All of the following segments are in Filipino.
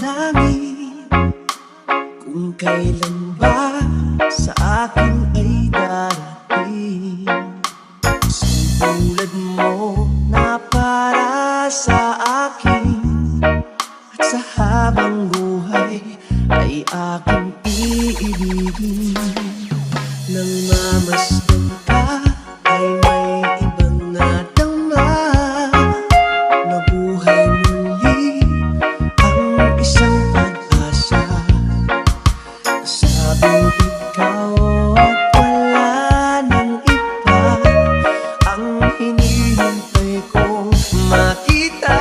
langit kung kailan ba sa akin ay darating isang tulad mo na para sa akin at sa habang buhay ay aking iibigin. Nang mamasdan ka ay may ibang nadama na buhay muli ang isang pag-asa. Sabing ikaw at wala nang iba ang hinihintay kong makita.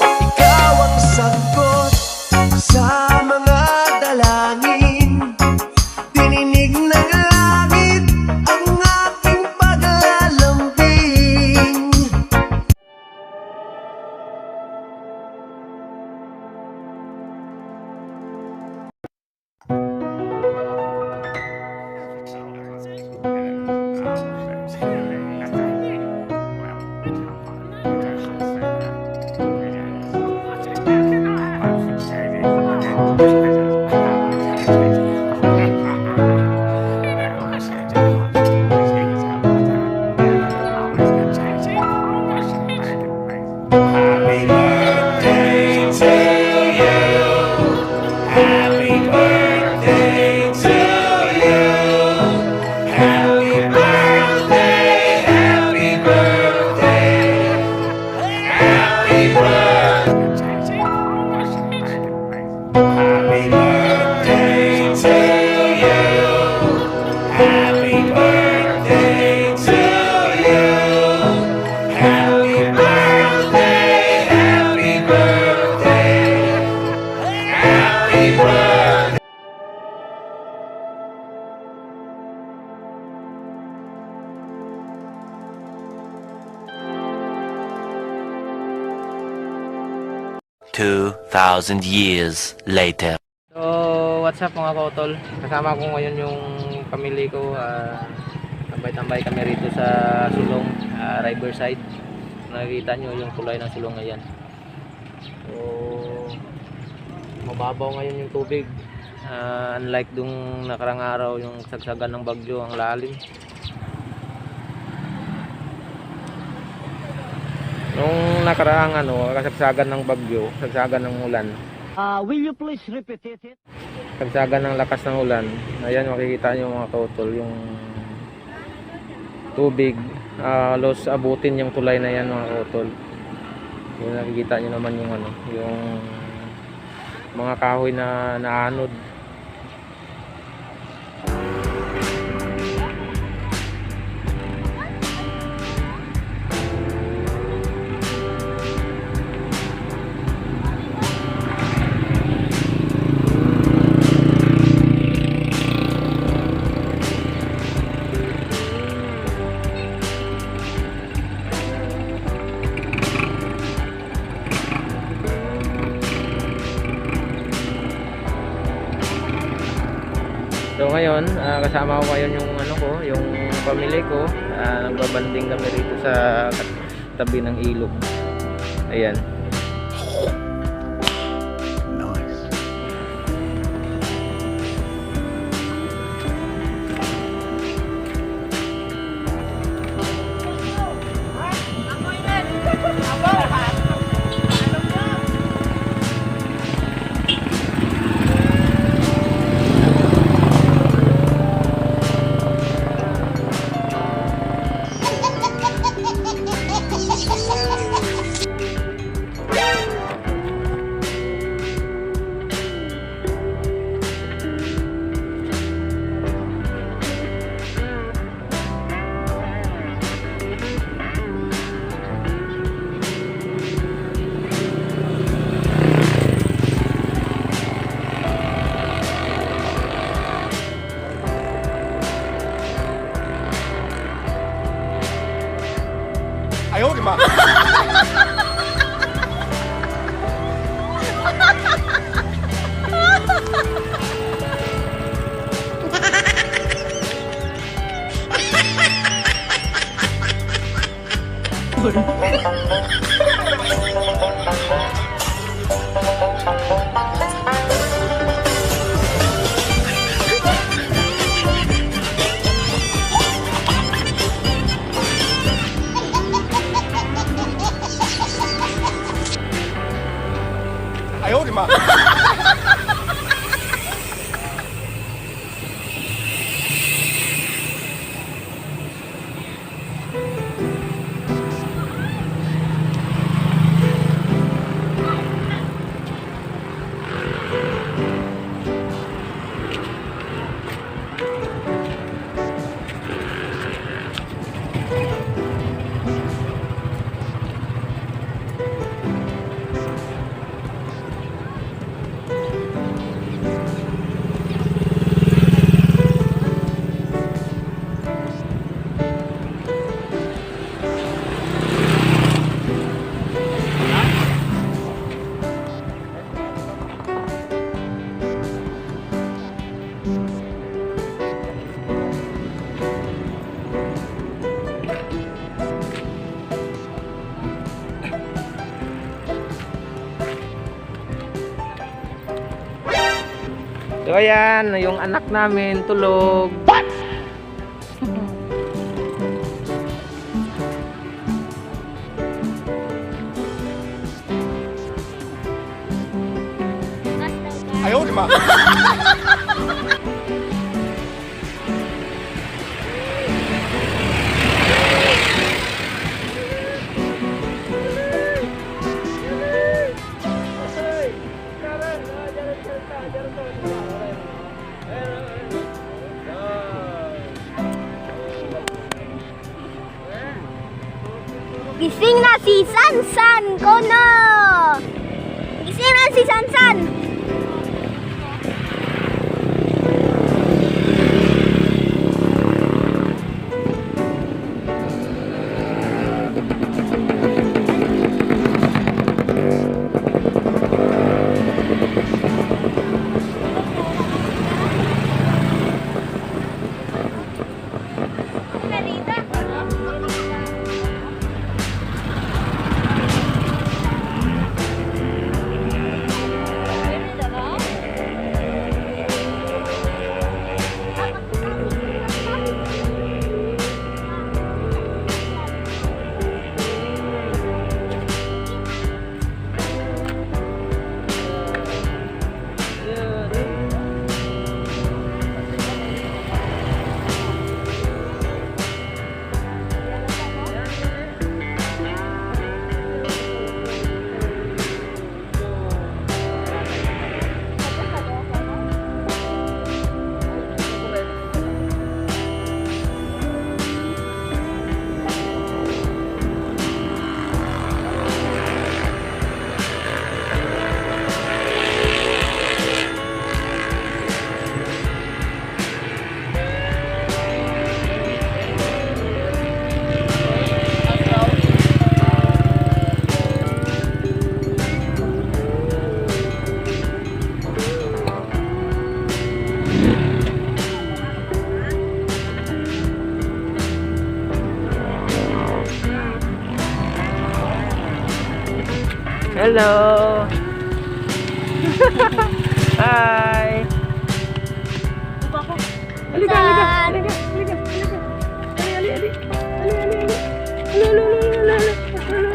Ikaw ang sagot sa mga dalangin, dininig ng langit ang aking paglalambing. 2,000 years later. So, what's up mga kautol? Kasama ko ngayon yung pamilya ko. Tambay-tambay kami rito sa sulong, Riverside. Nakikita nyo yung kulay ng sulong ngayon. So, mababaw ngayon yung tubig. Unlike dung nakarang araw, yung sagsagan ng bagyo, ang lalim. Nung nakaraang kasagsagan ng bagyo, sagsagan ng ulan. Will you please repeat it? Sagsagan ng lakas ng ulan. Ayan, makikita nyo mga kautol, yung tubig. Halos abutin yung tulay na yan mga kautol. Yung nakikita nyo naman yung yung mga kahoy na naanod. So ngayon, kasama ko ngayon yung yung pamilya ko. Nagbabanding kami rito sa tabi ng ilog. Ayan. Nice. So ayan, yung anak namin tulog. Gising na si Zan-Zan ko na! Gising na si Zan-Zan! Hello! Hi! Halika, halika! Halika, halika, halika! Ali, ali, ali! Ali, ali, ali! Ali, ali, ali, ali! Ali,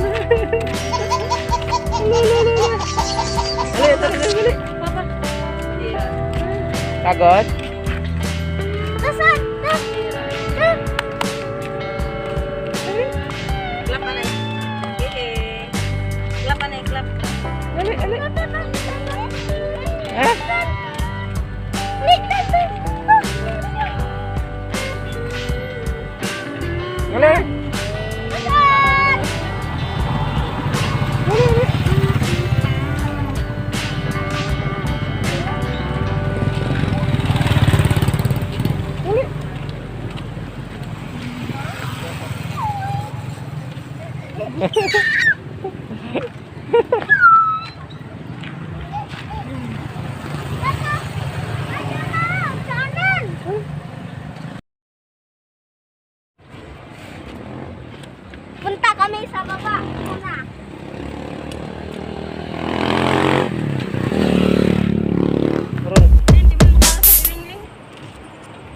ali, ali, ali! Pagod? Nasaan? Clap na eh. Clap na eh, clap. Ali, ali! Eh? Ali!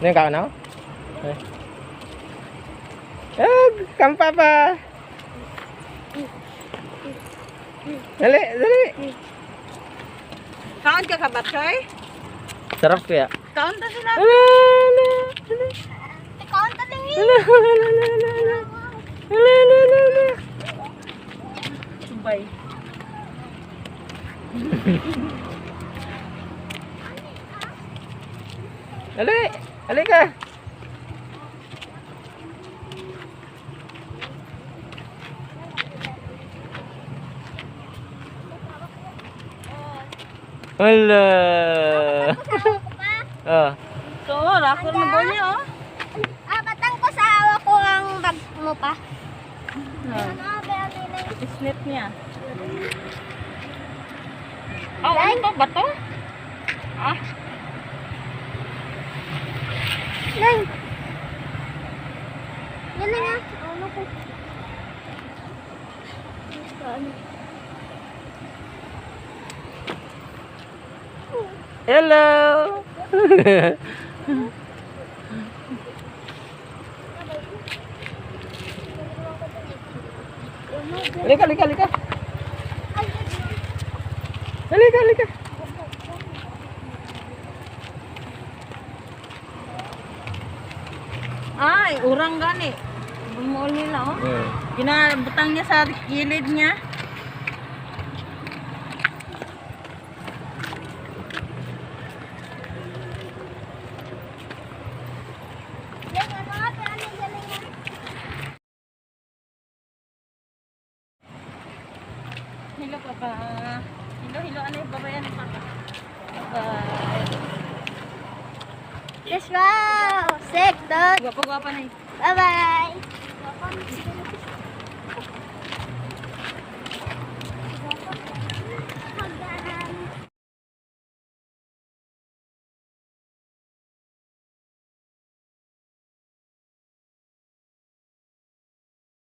Ano yung kakanaw? Come papa! Dali, dali! Kaon ka kabat, Choy? Sarap kaya. Kaon ta sila. Kaon ka lang yun. Subay. Dali! Dali ka! Wala! Ah. So, raffle mo ba niya, oh? Batang ko sa awa ko ang bag mo pa. Ano ba yung Isnit niya. Oh, ano to? Bato? Ah, Nang. Yan na nga. Ano ko? Hello! Halika, halika, halika! Halika, halika! ay, urang gani. Bumuol nila, oh. Ginabutang niya sa gilid niya. Yan, ano nga, pero ano galing yan? Hilo pa ba? Hilo, hilo. Ano yung babayan pa? Bye. Let's go! Sick, dog. Gwapa-gwapa na yun. Bye-bye!